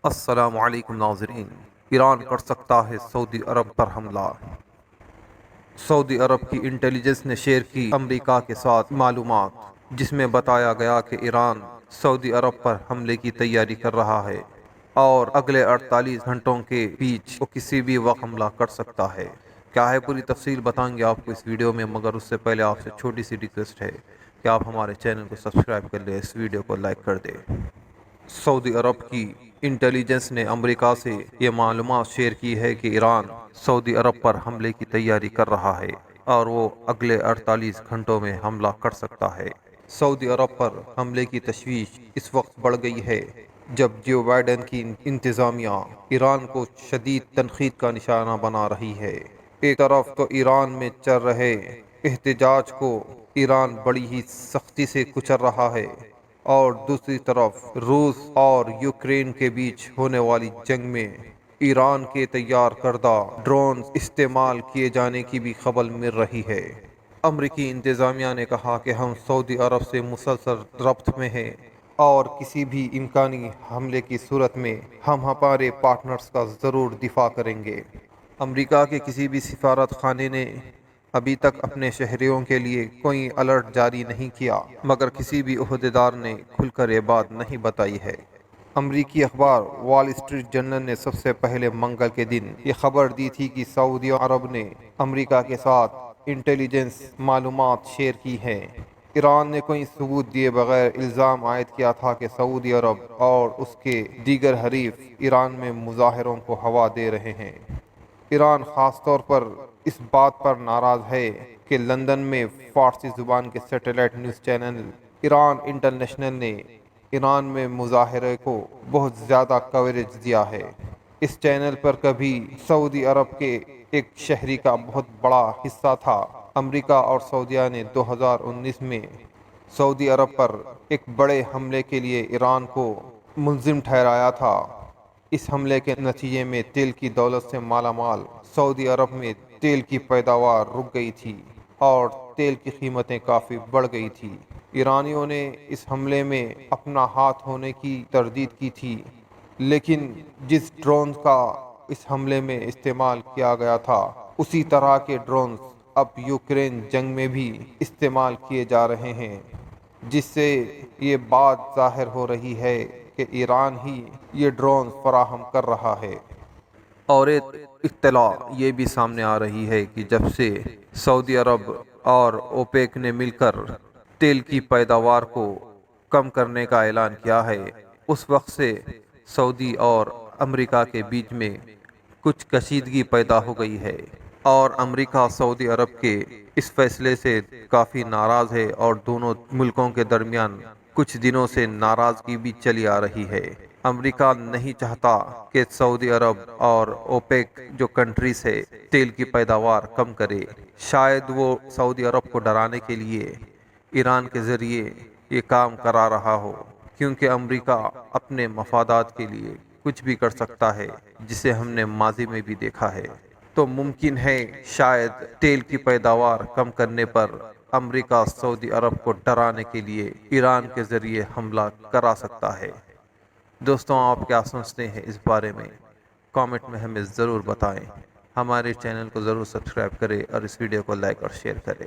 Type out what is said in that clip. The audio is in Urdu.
السلام علیکم ناظرین۔ ایران کر سکتا ہے سعودی عرب پر حملہ۔ سعودی عرب کی انٹیلیجنس نے شیئر کی امریکہ کے ساتھ معلومات، جس میں بتایا گیا کہ ایران سعودی عرب پر حملے کی تیاری کر رہا ہے اور اگلے 48 گھنٹوں کے بیچ وہ کسی بھی وقت حملہ کر سکتا ہے۔ کیا ہے پوری تفصیل بتائیں گے آپ کو اس ویڈیو میں، مگر اس سے پہلے آپ سے چھوٹی سی ریکویسٹ ہے کہ آپ ہمارے چینل کو سبسکرائب کر لیں، اس ویڈیو کو لائک کر دیں۔ سعودی عرب کی انٹیلیجنس نے امریکہ سے یہ معلومات شیئر کی ہے کہ ایران سعودی عرب پر حملے کی تیاری کر رہا ہے اور وہ اگلے 48 گھنٹوں میں حملہ کر سکتا ہے۔ سعودی عرب پر حملے کی تشویش اس وقت بڑھ گئی ہے جب جو بائیڈن کی انتظامیہ ایران کو شدید تنقید کا نشانہ بنا رہی ہے۔ ایک طرف تو ایران میں چل رہے احتجاج کو ایران بڑی ہی سختی سے کچل رہا ہے، اور دوسری طرف روس اور یوکرین کے بیچ ہونے والی جنگ میں ایران کے تیار کردہ ڈرونز استعمال کیے جانے کی بھی خبر مل رہی ہے۔ امریکی انتظامیہ نے کہا کہ ہم سعودی عرب سے مسلسل ربط میں ہیں اور کسی بھی امکانی حملے کی صورت میں ہم ہمارے پارٹنرز کا ضرور دفاع کریں گے۔ امریکہ کے کسی بھی سفارت خانے نے ابھی تک اپنے شہریوں کے لیے کوئی الرٹ جاری نہیں کیا، مگر کسی بھی عہدیدار نے کھل کر یہ بات نہیں بتائی ہے۔ امریکی اخبار وال اسٹریٹ جرنل نے سب سے پہلے منگل کے دن یہ خبر دی تھی کہ سعودی عرب نے امریکہ کے ساتھ انٹیلیجنس معلومات شیئر کی ہیں۔ ایران نے کوئی ثبوت دیے بغیر الزام عائد کیا تھا کہ سعودی عرب اور اس کے دیگر حریف ایران میں مظاہروں کو ہوا دے رہے ہیں۔ ایران خاص طور پر اس بات پر ناراض ہے کہ لندن میں فارسی زبان کے satellite news channel Iran international نے ایران میں مظاہرے کو بہت زیادہ کوریج دیا ہے۔ اس چینل پر کبھی سعودی عرب کے ایک شہری کا بہت بڑا حصہ تھا۔ امریکہ اور سعودیہ نے 2019 میں سعودی عرب پر ایک بڑے حملے کے لیے ایران کو ملزم ٹھہرایا تھا۔ اس حملے کے نتیجے میں تیل کی دولت سے مالا مال سعودی عرب میں تیل کی پیداوار رک گئی تھی اور تیل کی قیمتیں کافی بڑھ گئی تھی۔ ایرانیوں نے اس حملے میں اپنا ہاتھ ہونے کی تردید کی تھی، لیکن جس ڈرون کا اس حملے میں استعمال کیا گیا تھا، اسی طرح کے ڈرونز اب یوکرین جنگ میں بھی استعمال کیے جا رہے ہیں، جس سے یہ بات ظاہر ہو رہی ہے کہ ایران ہی یہ ڈرون فراہم کر رہا ہے۔ اور ایک اطلاع یہ بھی سامنے آ رہی ہے کہ جب سے سعودی عرب اور اوپیک نے مل کر تیل کی پیداوار کو کم کرنے کا اعلان کیا ہے، اس وقت سے سعودی اور امریکہ کے بیچ میں کچھ کشیدگی پیدا ہو گئی ہے، اور امریکہ سعودی عرب کے اس فیصلے سے کافی ناراض ہے، اور دونوں ملکوں کے درمیان کچھ دنوں سے ناراضگی بھی چلی آ رہی ہے۔ امریکہ نہیں چاہتا کہ سعودی عرب اور اوپیک جو کنٹریز ہے تیل کی پیداوار کم کرے۔ شاید وہ سعودی عرب کو ڈرانے کے لیے ایران کے ذریعے یہ کام کرا رہا ہو، کیونکہ امریکہ اپنے مفادات کے لیے کچھ بھی کر سکتا ہے، جسے ہم نے ماضی میں بھی دیکھا ہے۔ تو ممکن ہے شاید تیل کی پیداوار کم کرنے پر امریکہ سعودی عرب کو ڈرانے کے لیے ایران کے ذریعے حملہ کرا سکتا ہے۔ دوستوں، آپ کیا سمجھتے ہیں اس بارے میں؟ کامنٹ میں ہمیں ضرور بتائیں۔ ہمارے چینل کو ضرور سبسکرائب کریں اور اس ویڈیو کو لائک اور شیئر کریں۔